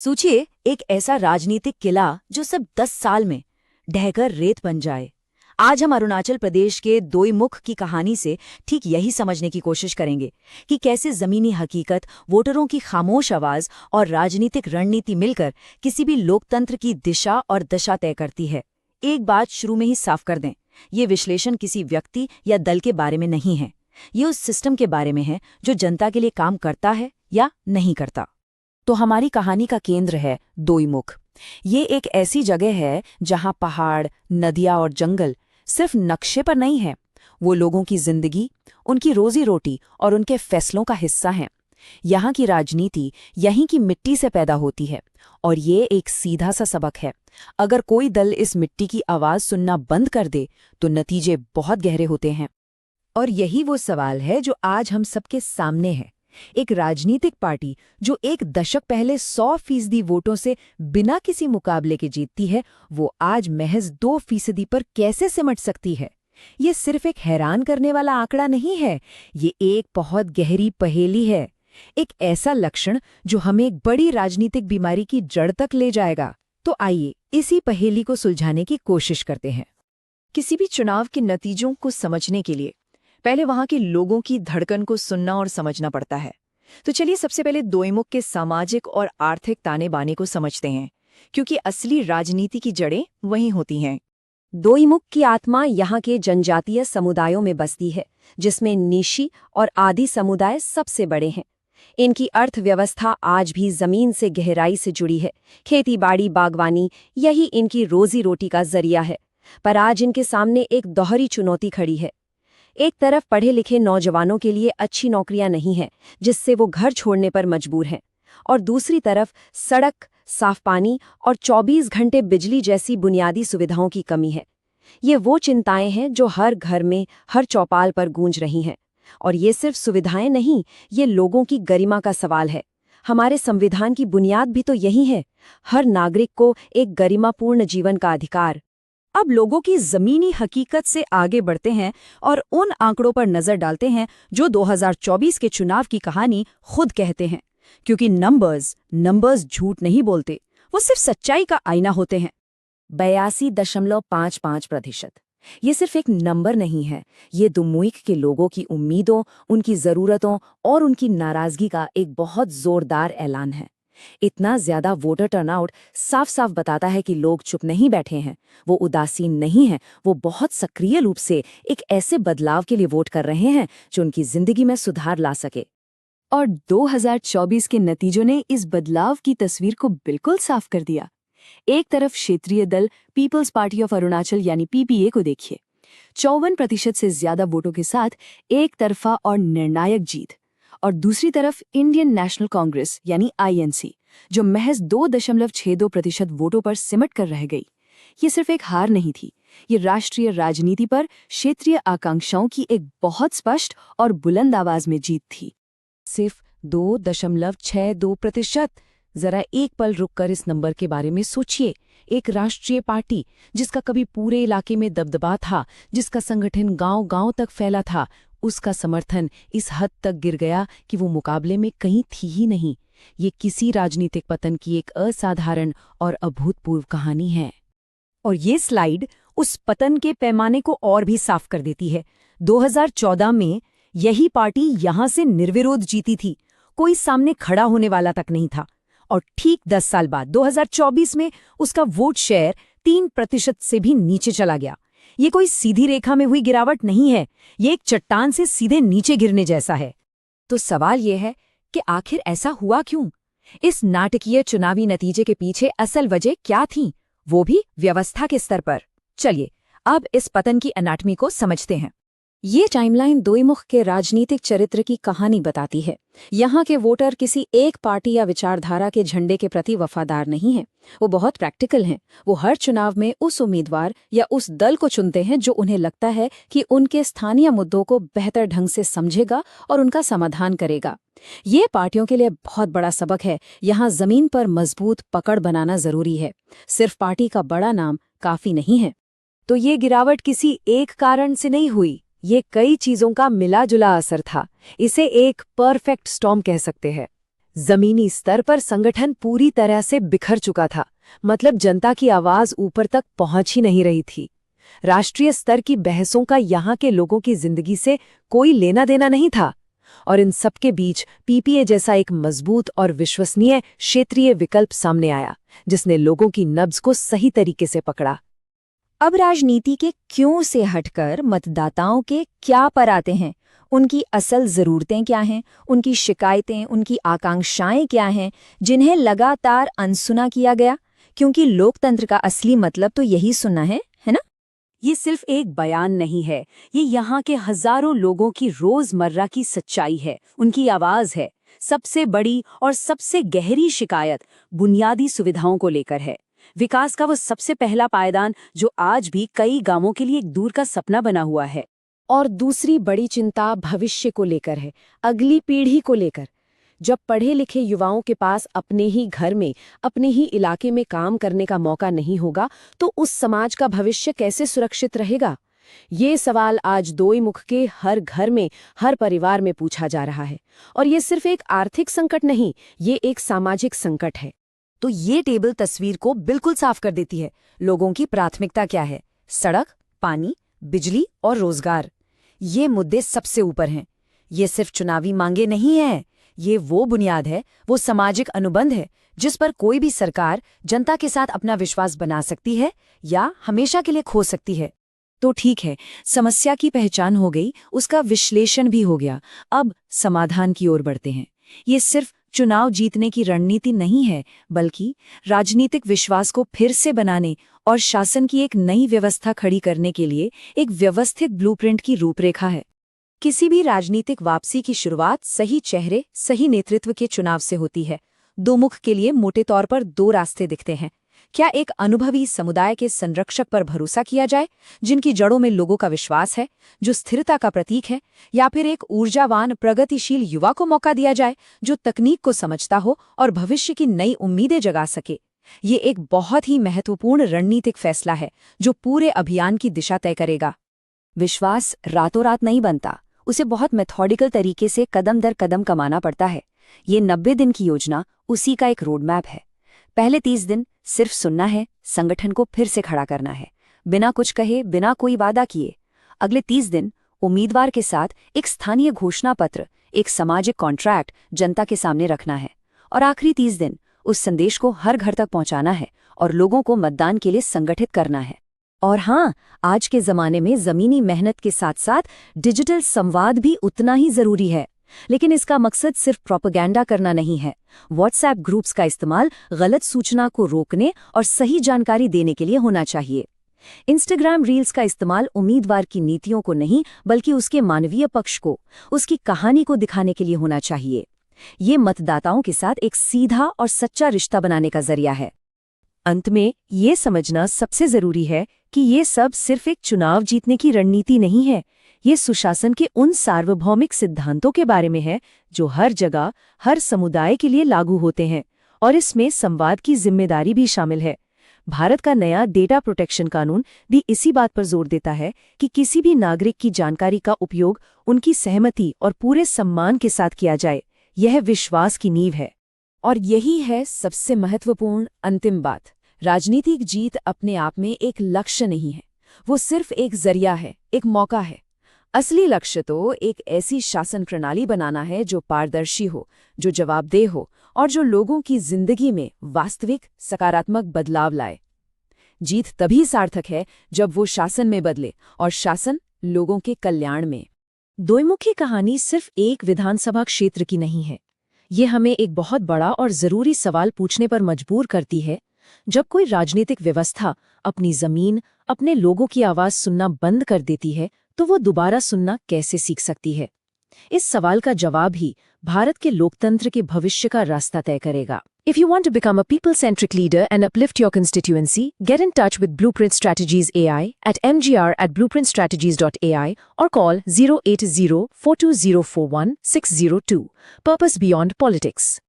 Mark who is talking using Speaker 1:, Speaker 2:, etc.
Speaker 1: सोचिए एक ऐसा राजनीतिक किला जो सब 10 साल में ढहकर रेत बन जाए। आज हम अरुणाचल प्रदेश के दोईमुख की कहानी से ठीक यही समझने की कोशिश करेंगे कि कैसे जमीनी हकीकत, वोटरों की खामोश आवाज और राजनीतिक रणनीति मिलकर किसी भी लोकतंत्र की दिशा और दशा तय करती है। एक बात शुरू में ही साफ कर दें, ये विश्लेषण किसी व्यक्ति या दल के बारे में नहीं है। ये उस सिस्टम के बारे में है जो जनता के लिए काम करता है या नहीं करता। तो हमारी कहानी का केंद्र है दोईमुख। ये एक ऐसी जगह है जहां पहाड़, नदियां और जंगल सिर्फ नक्शे पर नहीं है, वो लोगों की जिंदगी, उनकी रोजी रोटी और उनके फैसलों का हिस्सा हैं। यहाँ की राजनीति यहीं की मिट्टी से पैदा होती है और ये एक सीधा सा सबक है। अगर कोई दल इस मिट्टी की आवाज सुनना बंद कर दे तो नतीजे बहुत गहरे होते हैं। और यही वो सवाल है जो आज हम सबके सामने है। एक राजनीतिक पार्टी जो एक दशक पहले 100% वोटों से बिना किसी मुकाबले के जीतती है, वो आज महज 2% पर कैसे सिमट सकती है? ये सिर्फ एक हैरान करने वाला आंकड़ा नहीं है, ये एक बहुत गहरी पहेली है। एक ऐसा लक्षण जो हमें एक बड़ी राजनीतिक बीमारी की जड़ तक ले जाएगा। तो आइए इसी पहेली को सुलझाने की कोशिश करते हैं। किसी भी चुनाव के नतीजों को समझने के लिए पहले वहां के लोगों की धड़कन को सुनना और समझना पड़ता है। तो चलिए सबसे पहले दोईमुख के सामाजिक और आर्थिक ताने बाने को समझते हैं, क्योंकि असली राजनीति की जड़ें वहीं होती हैं। दोईमुख की आत्मा यहाँ के जनजातीय समुदायों में बसती है, जिसमें निशी और आदि समुदाय सबसे बड़े हैं। इनकी अर्थव्यवस्था आज भी जमीन से गहराई से जुड़ी है। खेती बाड़ी, बागवानी, यही इनकी रोजी रोटी का जरिया है। पर आज इनके सामने एक दोहरी चुनौती खड़ी है। एक तरफ पढ़े लिखे नौजवानों के लिए अच्छी नौकरियां नहीं हैं, जिससे वो घर छोड़ने पर मजबूर हैं, और दूसरी तरफ सड़क, साफ पानी और 24 घंटे बिजली जैसी बुनियादी सुविधाओं की कमी है। ये वो चिंताएं हैं जो हर घर में, हर चौपाल पर गूंज रही हैं। और ये सिर्फ सुविधाएं नहीं, ये लोगों की गरिमा का सवाल है। हमारे संविधान की बुनियाद भी तो यही है, हर नागरिक को एक गरिमापूर्ण जीवन का अधिकार। अब लोगों की जमीनी हकीकत से आगे बढ़ते हैं और उन आंकड़ों पर नजर डालते हैं जो 2024 के चुनाव की कहानी खुद कहते हैं, क्योंकि नंबर्स झूठ नहीं बोलते, वो सिर्फ सच्चाई का आईना होते हैं। 82.55%। ये सिर्फ एक नंबर नहीं है, ये दोईमुख के लोगों की उम्मीदों, उनकी जरूरतों और उनकी नाराजगी का एक बहुत जोरदार ऐलान है। इतना ज्यादा वोटर टर्नआउट साफ साफ बताता है कि लोग चुप नहीं बैठे हैं, वो उदासीन नहीं हैं, वो बहुत सक्रिय रूप से एक ऐसे बदलाव के लिए वोट कर रहे हैं जो उनकी जिंदगी में सुधार ला सके। और 2024 के नतीजों ने इस बदलाव की तस्वीर को बिल्कुल साफ कर दिया। एक तरफ क्षेत्रीय दल पीपल्स पार्टी ऑफ अरुणाचल यानी पीपीए को देखिए, 54% से ज्यादा वोटों के साथ एक तरफा और निर्णायक जीत। और दूसरी तरफ इंडियन नेशनल कांग्रेस यानी आईएनसी, जो महज 2.62% वोटों पर सिमट कर रह गई। ये सिर्फ एक हार नहीं थी, ये राष्ट्रीय राजनीति पर क्षेत्रीय आकांक्षाओं की एक बहुत स्पष्ट और बुलंद आवाज में जीत थी। सिर्फ 2.62%। जरा एक पल रुककर इस नंबर के बारे में सोचिए। एक राष्ट्रीय पार्टी जिसका कभी पूरे इलाके में दबदबा था, जिसका संगठन गांव-गांव तक फैला था, उसका समर्थन इस हद तक गिर गया कि वो मुकाबले में कहीं थी ही नहीं। ये किसी राजनीतिक पतन की एक असाधारण और अभूतपूर्व कहानी है। और ये स्लाइड उस पतन के पैमाने को और भी साफ कर देती है। 2014 में यही पार्टी यहां से निर्विरोध जीती थी, कोई सामने खड़ा होने वाला तक नहीं था। और ठीक 10 साल बाद 2024 में उसका वोट शेयर 3% से भी नीचे चला गया। ये कोई सीधी रेखा में हुई गिरावट नहीं है, ये एक चट्टान से सीधे नीचे गिरने जैसा है। तो सवाल ये है कि आखिर ऐसा हुआ क्यों? इस नाटकीय चुनावी नतीजे के पीछे असल वजह क्या थी, वो भी व्यवस्था के स्तर पर। चलिए अब इस पतन की एनाटमी को समझते हैं। ये टाइमलाइन दोईमुख के राजनीतिक चरित्र की कहानी बताती है। यहाँ के वोटर किसी एक पार्टी या विचारधारा के झंडे के प्रति वफादार नहीं हैं, वो बहुत प्रैक्टिकल हैं। वो हर चुनाव में उस उम्मीदवार या उस दल को चुनते हैं जो उन्हें लगता है कि उनके स्थानीय मुद्दों को बेहतर ढंग से समझेगा और उनका समाधान करेगा। ये पार्टियों के लिए बहुत बड़ा सबक है। यहाँ जमीन पर मजबूत पकड़ बनाना जरूरी है, सिर्फ पार्टी का बड़ा नाम काफी नहीं है। तो ये गिरावट किसी एक कारण से नहीं हुई, ये कई चीजों का मिला जुला असर था। इसे एक परफेक्ट स्टॉर्म कह सकते हैं।
Speaker 2: जमीनी स्तर पर संगठन पूरी तरह से बिखर चुका था, मतलब जनता की आवाज ऊपर तक पहुंच ही नहीं रही थी। राष्ट्रीय स्तर की बहसों का यहाँ के लोगों की जिंदगी से कोई लेना देना नहीं था, और इन सबके बीच पीपीए जैसा एक मजबूत और विश्वसनीय क्षेत्रीय विकल्प सामने आया, जिसने लोगों की नब्ज को सही तरीके से पकड़ा।
Speaker 1: अब राजनीति के क्यों से हटकर मतदाताओं के क्या पर आते हैं। उनकी असल ज़रूरतें क्या हैं, उनकी शिकायतें, उनकी आकांक्षाएं क्या हैं, जिन्हें लगातार अनसुना किया गया। क्योंकि लोकतंत्र का असली मतलब तो यही सुनना है ना?
Speaker 2: ये सिर्फ एक बयान नहीं है, ये यहाँ के हजारों लोगों की रोजमर्रा की सच्चाई है, उनकी आवाज है। सबसे बड़ी और सबसे गहरी शिकायत बुनियादी सुविधाओं को लेकर है। विकास का वो सबसे पहला पायदान जो आज भी कई गांवों के लिए एक दूर का सपना बना हुआ है। और दूसरी बड़ी चिंता भविष्य को लेकर है, अगली पीढ़ी को लेकर। जब पढ़े लिखे युवाओं के पास अपने ही घर में, अपने ही इलाके में काम करने का मौका नहीं होगा, तो उस समाज का भविष्य कैसे सुरक्षित रहेगा? ये सवाल आज दोईमुख के हर घर में, हर परिवार में पूछा जा रहा है। और ये सिर्फ एक आर्थिक संकट नहीं, ये एक सामाजिक संकट है।
Speaker 1: तो ये टेबल तस्वीर को बिल्कुल साफ कर देती है। लोगों की प्राथमिकता क्या है? सड़क, पानी, बिजली और रोजगार। ये मुद्दे सबसे ऊपर हैं। ये सिर्फ चुनावी मांगे नहीं हैं, ये वो बुनियाद है, वो सामाजिक अनुबंध है जिस पर कोई भी सरकार जनता के साथ अपना विश्वास बना सकती है या हमेशा के लिए खो सकती है। तो ठीक है, समस्या की पहचान हो गई, उसका विश्लेषण भी हो गया। अब समाधान की ओर बढ़ते हैं। ये सिर्फ चुनाव जीतने की रणनीति नहीं है, बल्कि राजनीतिक विश्वास को फिर से बनाने और शासन की एक नई व्यवस्था खड़ी करने के लिए एक व्यवस्थित ब्लूप्रिंट की रूपरेखा है। किसी भी राजनीतिक वापसी की शुरुआत सही चेहरे, सही नेतृत्व के चुनाव से होती है। दोमुख के लिए मोटे तौर पर दो रास्ते दिखते हैं। क्या एक अनुभवी समुदाय के संरक्षक पर भरोसा किया जाए, जिनकी जड़ों में लोगों का विश्वास है, जो स्थिरता का प्रतीक है, या फिर एक ऊर्जावान प्रगतिशील युवा को मौका दिया जाए, जो तकनीक को समझता हो और भविष्य की नई उम्मीदें जगा सके? ये एक बहुत ही महत्वपूर्ण रणनीतिक फैसला है जो पूरे अभियान की दिशा तय करेगा। विश्वास रातों रात नहीं बनता, उसे बहुत मेथोडिकल तरीके से कदम दर कदम कमाना पड़ता है। ये 90 दिन की योजना उसी का एक रोड मैप है। पहले 30 दिन सिर्फ सुनना है, संगठन को फिर से खड़ा करना है, बिना कुछ कहे, बिना कोई वादा किए। अगले 30 दिन उम्मीदवार के साथ एक स्थानीय घोषणा पत्र, एक सामाजिक कॉन्ट्रैक्ट जनता के सामने रखना है। और आखिरी 30 दिन उस संदेश को हर घर तक पहुंचाना है और लोगों को मतदान के लिए संगठित करना है। और हाँ, आज के जमाने में जमीनी मेहनत के साथ साथ डिजिटल संवाद भी उतना ही जरूरी है। लेकिन इसका मकसद सिर्फ प्रोपेगेंडा करना नहीं है। व्हाट्सएप ग्रुप्स का इस्तेमाल गलत सूचना को रोकने और सही जानकारी देने के लिए होना चाहिए। इंस्टाग्राम रील्स का इस्तेमाल उम्मीदवार की नीतियों को नहीं, बल्कि उसके मानवीय पक्ष को, उसकी कहानी को दिखाने के लिए होना चाहिए। ये मतदाताओं के साथ एक सीधा और सच्चा रिश्ता बनाने का जरिया है। अंत में ये समझना सबसे जरूरी है कि ये सब सिर्फ एक चुनाव जीतने की रणनीति नहीं है। ये सुशासन के उन सार्वभौमिक सिद्धांतों के बारे में है जो हर जगह, हर समुदाय के लिए लागू होते हैं। और इसमें संवाद की जिम्मेदारी भी शामिल है। भारत का नया डेटा प्रोटेक्शन कानून भी इसी बात पर जोर देता है कि किसी भी नागरिक की जानकारी का उपयोग उनकी सहमति और पूरे सम्मान के साथ किया जाए। यह विश्वास की नींव है। और यही है सबसे महत्वपूर्ण अंतिम बात। राजनीतिक जीत अपने आप में एक लक्ष्य नहीं है, वो सिर्फ एक जरिया है, एक मौका है। असली लक्ष्य तो एक ऐसी शासन प्रणाली बनाना है जो पारदर्शी हो, जो जवाबदेह हो और जो लोगों की जिंदगी में वास्तविक सकारात्मक बदलाव लाए। जीत तभी सार्थक है जब वो शासन में बदले और शासन लोगों के कल्याण में। दोईमुखी कहानी सिर्फ एक विधानसभा क्षेत्र की नहीं है। ये हमें एक बहुत बड़ा और जरूरी सवाल पूछने पर मजबूर करती है। जब कोई राजनीतिक व्यवस्था अपनी जमीन, अपने लोगों की आवाज सुनना बंद कर देती है, तो वो दोबारा सुनना कैसे सीख सकती है? इस सवाल का जवाब ही भारत के लोकतंत्र के भविष्य का रास्ता तय करेगा। If you want to become a people-centric leader and uplift your constituency, get in touch with Blueprint Strategies AI at mgr@blueprintstrategies.ai or call 080-42041-602. Purpose Beyond Politics.